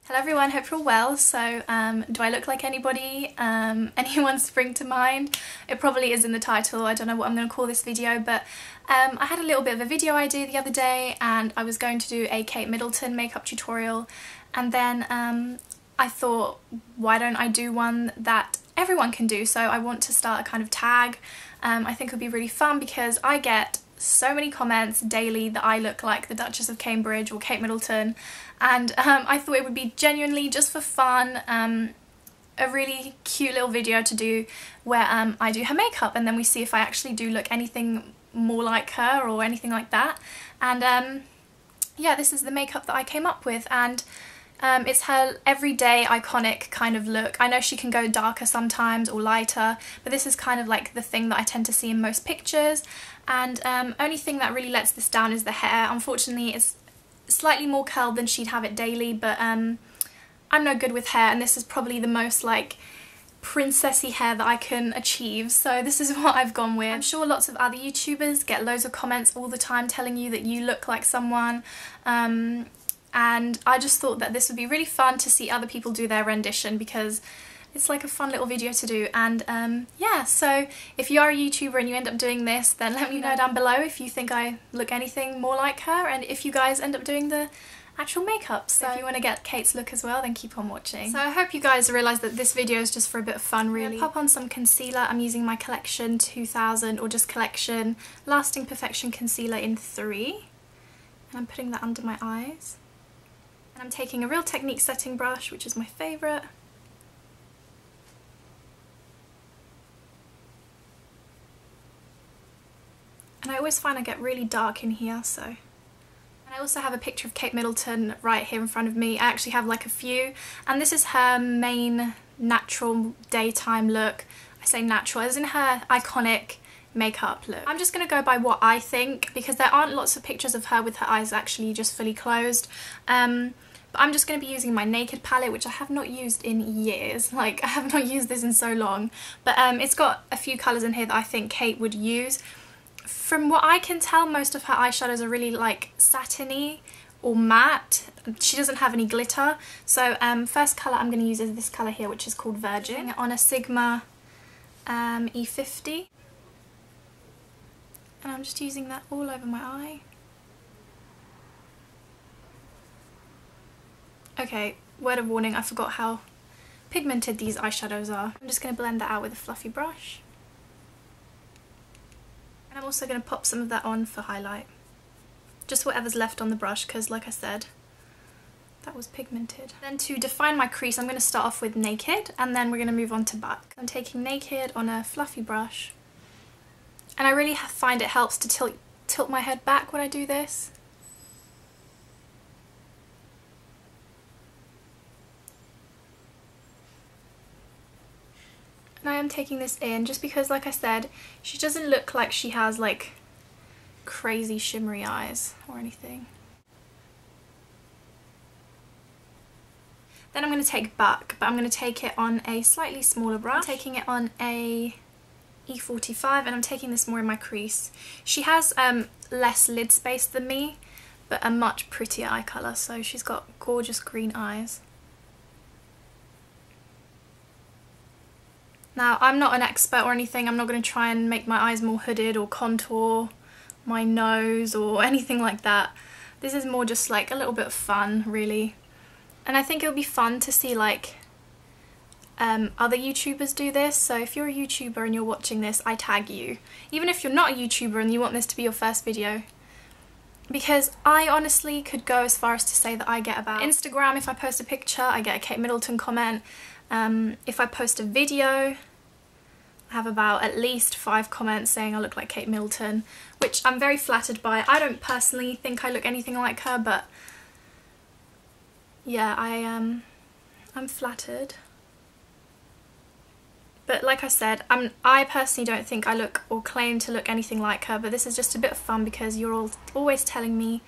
Hello everyone, hope you're well. So do I look like anybody? Anyone spring to mind? It probably is in the title. I don't know what I'm going to call this video, but I had a little bit of a video idea the other day and I was going to do a Kate Middleton makeup tutorial, and then I thought, why don't I do one that everyone can do? So I want to start a kind of tag. I think it would be really fun because I get so many comments daily that I look like the Duchess of Cambridge or Kate Middleton, and I thought it would be genuinely just for fun a really cute little video to do where I do her makeup and then we see if I actually do look anything more like her or anything like that. And yeah, this is the makeup that I came up with, and it's her everyday iconic kind of look. I know she can go darker sometimes or lighter, but this is kind of like the thing that I tend to see in most pictures. And only thing that really lets this down is the hair. Unfortunately, it's slightly more curled than she'd have it daily, but I'm no good with hair, and this is probably the most like princessy hair that I can achieve, so this is what I've gone with. I'm sure lots of other YouTubers get loads of comments all the time telling you that you look like someone, and I just thought that this would be really fun to see other people do their rendition because it's like a fun little video to do. And yeah, so if you are a YouTuber and you end up doing this, then let me know down below if you think I look anything more like her, and if you guys end up doing the actual makeup. So if you want to get Kate's look as well, then keep on watching. So I hope you guys realise that this video is just for a bit of fun really. Pop on some concealer. I'm using my Collection 2000 or just Collection Lasting Perfection Concealer in 3. And I'm putting that under my eyes. And I'm taking a Real Technique setting brush, which is my favourite. And I always find I get really dark in here, so. And I also have a picture of Kate Middleton right here in front of me. I actually have like a few, and this is her main natural daytime look. I say natural as in her iconic makeup look. I'm just going to go by what I think because there aren't lots of pictures of her with her eyes actually just fully closed. But I'm just going to be using my Naked palette, which I have not used in years. Like, I have not used this in so long. But it's got a few colours in here that I think Kate would use. From what I can tell, most of her eyeshadows are really like satiny or matte. She doesn't have any glitter. So first colour I'm going to use is this colour here, which is called Virgin, on a Sigma E50. And I'm just using that all over my eye. Okay, word of warning, I forgot how pigmented these eyeshadows are. I'm just going to blend that out with a fluffy brush. And I'm also going to pop some of that on for highlight. Just whatever's left on the brush because, like I said, that was pigmented. Then to define my crease, I'm going to start off with Naked and then we're going to move on to back. I'm taking Naked on a fluffy brush. And I really find it helps to tilt my head back when I do this. And I am taking this in just because, like I said, she doesn't look like she has like crazy shimmery eyes or anything. Then I'm going to take back, but I'm going to take it on a slightly smaller brush. I'm taking it on a E45 and I'm taking this more in my crease. She has less lid space than me, but a much prettier eye colour, so she's got gorgeous green eyes. Now, I'm not an expert or anything. I'm not going to try and make my eyes more hooded or contour my nose or anything like that. This is more just like a little bit of fun, really. And I think it'll be fun to see like other YouTubers do this. So if you're a YouTuber and you're watching this, I tag you. Even if you're not a YouTuber and you want this to be your first video. Because I honestly could go as far as to say that I get about Instagram, if I post a picture, I get a Kate Middleton comment. If I post a video, I have about at least 5 comments saying I look like Kate Middleton, which I'm very flattered by. I don't personally think I look anything like her, but yeah, I'm flattered. But like I said, I personally don't think I look or claim to look anything like her, but this is just a bit of fun because you're all always telling me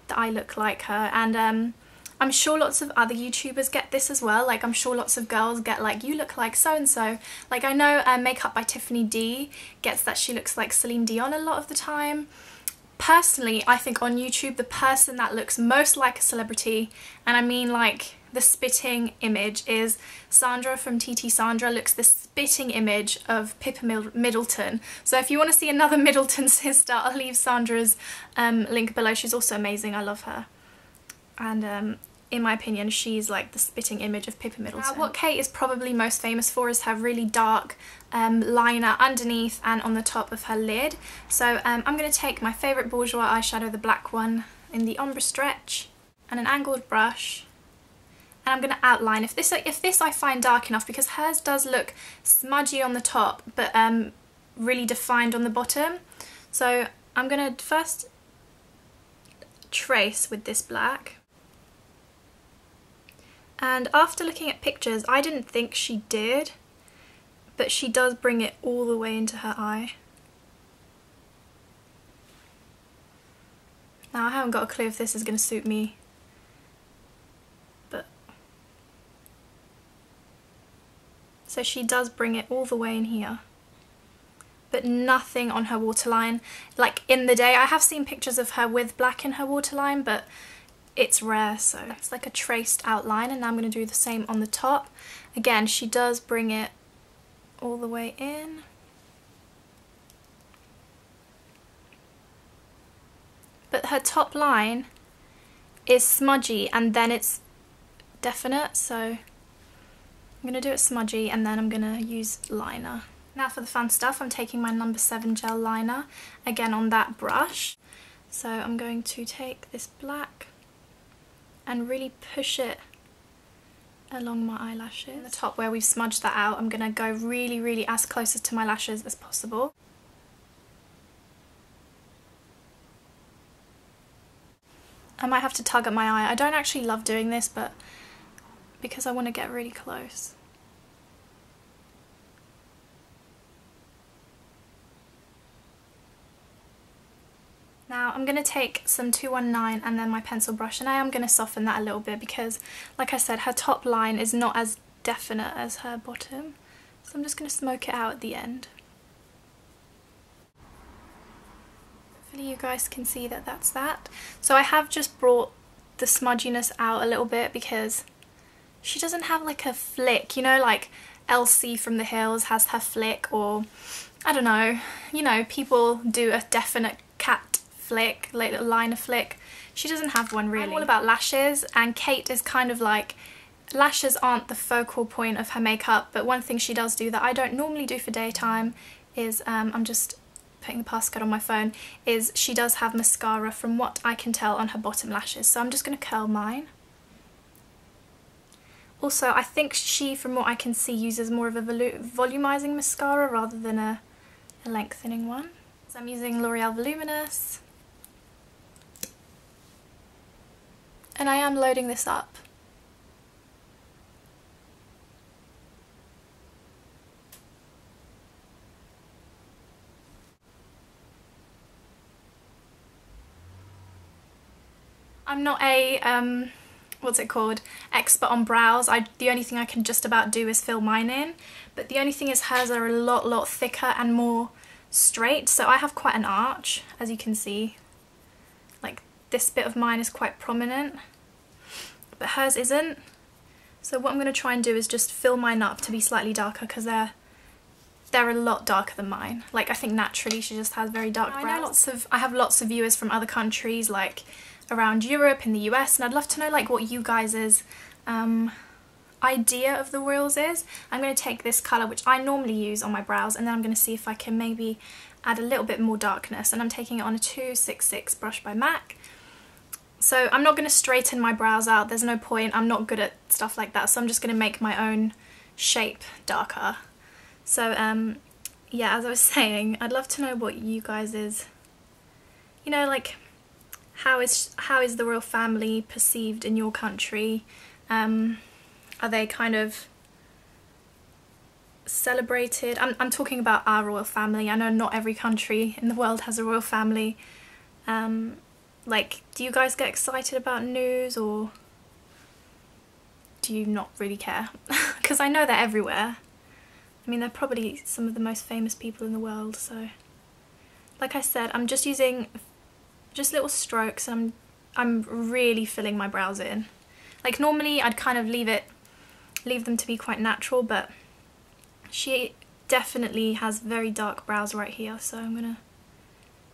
that I look like her, and I'm sure lots of other YouTubers get this as well. Like, I'm sure lots of girls get like, you look like so-and-so. Like, I know Makeup by Tiffany D gets that she looks like Celine Dion a lot of the time. Personally, I think on YouTube, the person that looks most like a celebrity, and I mean like the spitting image is Sandra from TT Sandra looks the spitting image of Pippa Middleton. So if you want to see another Middleton sister, I'll leave Sandra's link below. She's also amazing. I love her. And in my opinion, she's like the spitting image of Pippa Middleton. Now, what Kate is probably most famous for is her really dark liner underneath and on the top of her lid. So I'm going to take my favourite Bourjouis eyeshadow, the black one, in the ombre stretch, and an angled brush, and I'm going to outline. If this I find dark enough, because hers does look smudgy on the top but really defined on the bottom. So I'm going to first trace with this black. And after looking at pictures, I didn't think she did, but she does bring it all the way into her eye. Now I haven't got a clue if this is going to suit me, but so she does bring it all the way in here, but nothing on her waterline. Like in the day, I have seen pictures of her with black in her waterline, but it's rare, so it's like a traced outline. And now I'm going to do the same on the top. Again, she does bring it all the way in. But her top line is smudgy and then it's definite, so I'm going to do it smudgy and then I'm going to use liner. Now for the fun stuff, I'm taking my number 7 gel liner, again on that brush. So I'm going to take this black and really push it along my eyelashes. The top where we've smudged that out, I'm going to go really as close to my lashes as possible. I might have to tug at my eye. I don't actually love doing this, but because I want to get really close. Now I'm going to take some 219 and then my pencil brush, and I am going to soften that a little bit because, like I said, her top line is not as definite as her bottom. So I'm just going to smoke it out at the end. Hopefully you guys can see that that's that. So I have just brought the smudginess out a little bit because she doesn't have like a flick, you know, like Elsie from The Hills has her flick, or I don't know, you know, people do a definite cat flick, like a liner flick. She doesn't have one really. I'm all about lashes, and Kate is kind of like, lashes aren't the focal point of her makeup, but one thing she does do that I don't normally do for daytime is, I'm just putting the passcode on my phone, is she does have mascara from what I can tell on her bottom lashes. So I'm just going to curl mine. Also, I think she, from what I can see, uses more of a volumizing mascara rather than a lengthening one. So I'm using L'Oreal Voluminous. And I am loading this up. I'm not a, what's it called, expert on brows. The only thing I can just about do is fill mine in, but the only thing is hers are a lot thicker and more straight, so I have quite an arch, as you can see. Like, this bit of mine is quite prominent, but hers isn't. So what I'm going to try and do is just fill mine up to be slightly darker, because they're a lot darker than mine. Like, I think naturally she just has very dark brows. I have lots of viewers from other countries, like around Europe, in the US, and I'd love to know like what you guys' idea of the royals is. I'm going to take this colour, which I normally use on my brows, and then I'm going to see if I can maybe add a little bit more darkness, and I'm taking it on a 266 brush by MAC. So I'm not going to straighten my brows out, there's no point, I'm not good at stuff like that, so I'm just going to make my own shape darker. So yeah, as I was saying, I'd love to know what you guys' you know, like, how is the royal family perceived in your country? Are they kind of celebrated? I'm talking about our royal family. I know not every country in the world has a royal family. Like, do you guys get excited about news, or do you not really care? Because I know they're everywhere. I mean, they're probably some of the most famous people in the world, so like I said, I'm just using just little strokes, and I'm really filling my brows in. Like normally I'd kind of leave them to be quite natural, but she definitely has very dark brows right here, so I'm gonna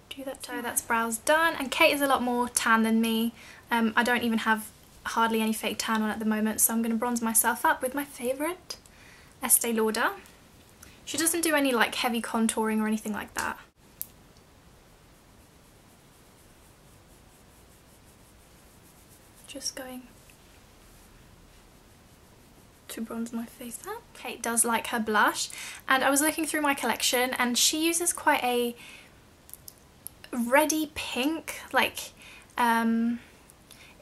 do that. So that's brows done, and Kate is a lot more tan than me. I don't even have hardly any fake tan on at the moment, so I'm gonna bronze myself up with my favourite Estee Lauder. She doesn't do any like heavy contouring or anything like that. Just going to bronze my face up. Kate does like her blush, and I was looking through my collection and she uses quite a reddy pink, like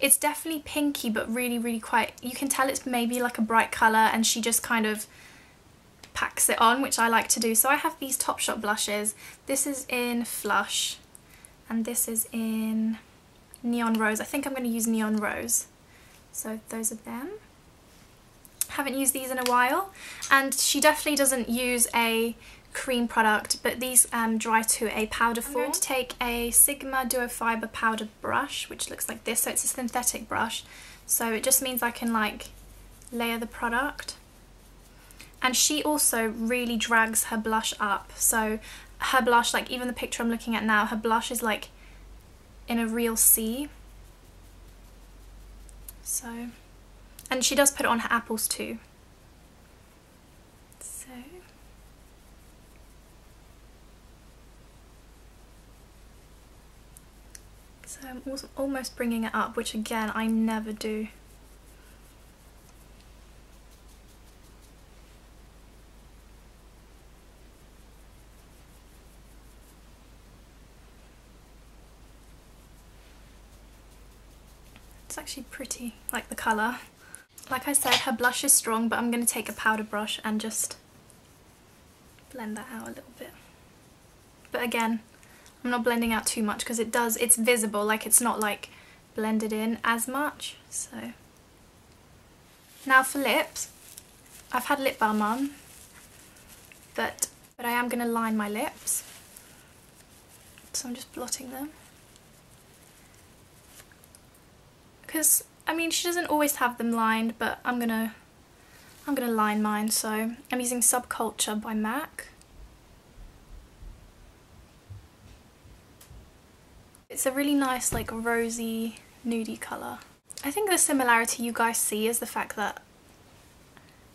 it's definitely pinky but really quite, you can tell it's maybe like a bright colour, and she just kind of packs it on, which I like to do. So I have these Topshop blushes. This is in Flush and this is in Neon Rose. I think I'm going to use Neon Rose. So those are them. Haven't used these in a while, and she definitely doesn't use a cream product, but these dry to a powder form. I'm going to take a Sigma Duo Fiber powder brush, which looks like this. So it's a synthetic brush, so it just means I can like layer the product. And she also really drags her blush up, so her blush, like even the picture I'm looking at now, her blush is like in a real C. So, and she does put it on her apples too. So I'm almost bringing it up, which again I never do. It's actually pretty, like the colour. Like I said, her blush is strong, but I'm going to take a powder brush and just blend that out a little bit. But again, I'm not blending out too much because it's visible, like it's not like blended in as much. So now for lips, I've had lip balm on, but I am going to line my lips. So I'm just blotting them. Because I mean, she doesn't always have them lined, but I'm gonna line mine. So I'm using Subculture by MAC. It's a really nice like rosy nudie colour. I think the similarity you guys see is the fact that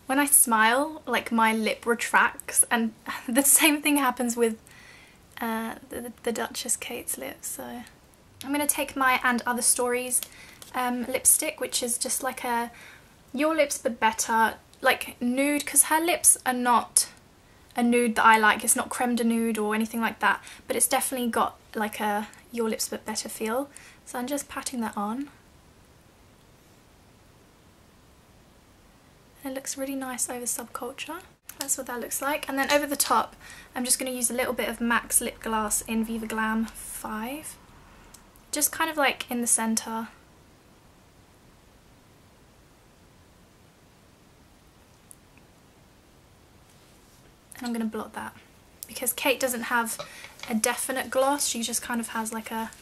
when I smile, like my lip retracts, and the same thing happens with the Duchess Kate's lips. So I'm gonna take my And Other Stories lipstick, which is just like a Your Lips But Better, like nude, because her lips are not a nude that I like. It's not creme de nude or anything like that, but it's definitely got like a Your Lips But Better feel. So I'm just patting that on. It looks really nice over Subculture. That's what that looks like. And then over the top, I'm just going to use a little bit of MAC's lip gloss in Viva Glam 5. Just kind of like in the centre. And I'm going to blot that, because Kate doesn't have a definite gloss, she just kind of has like a...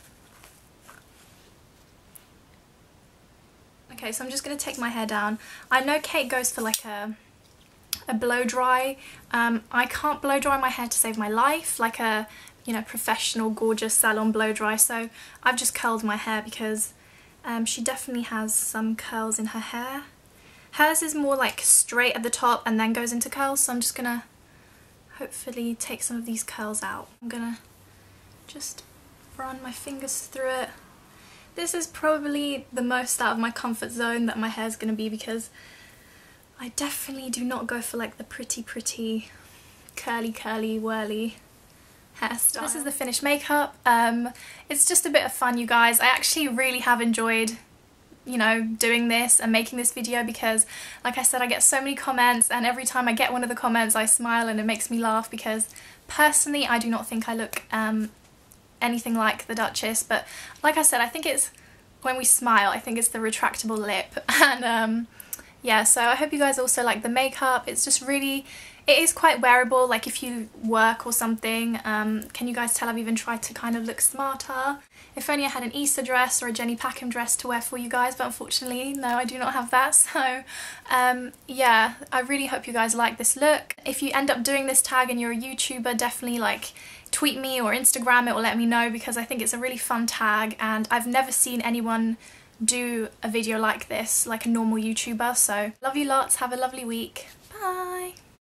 Okay, so I'm just going to take my hair down. I know Kate goes for like a blow dry. I can't blow dry my hair to save my life, like a, you know, professional gorgeous salon blow dry, so I've just curled my hair because she definitely has some curls in her hair. Hers is more like straight at the top and then goes into curls, so I'm just going to hopefully take some of these curls out. I'm gonna just run my fingers through it. This is probably the most out of my comfort zone that my hair's gonna be, because I definitely do not go for like the pretty curly whirly hairstyle. This is the finished makeup. It's just a bit of fun, you guys. I actually really have enjoyed, you know, doing this and making this video, because like I said, I get so many comments, and every time I get one of the comments I smile and it makes me laugh, because personally I do not think I look anything like the Duchess, but like I said, I think it's when we smile, I think it's the retractable lip. And yeah, so I hope you guys also like the makeup. It's just really, it is quite wearable, like if you work or something. Can you guys tell I've even tried to kind of look smarter? If only I had an Easter dress or a Jenny Packham dress to wear for you guys, but unfortunately, no, I do not have that. So yeah, I really hope you guys like this look. If you end up doing this tag and you're a YouTuber, definitely like tweet me or Instagram it or let me know, because I think it's a really fun tag and I've never seen anyone do a video like this, like a normal YouTuber. So love you lots, have a lovely week, bye!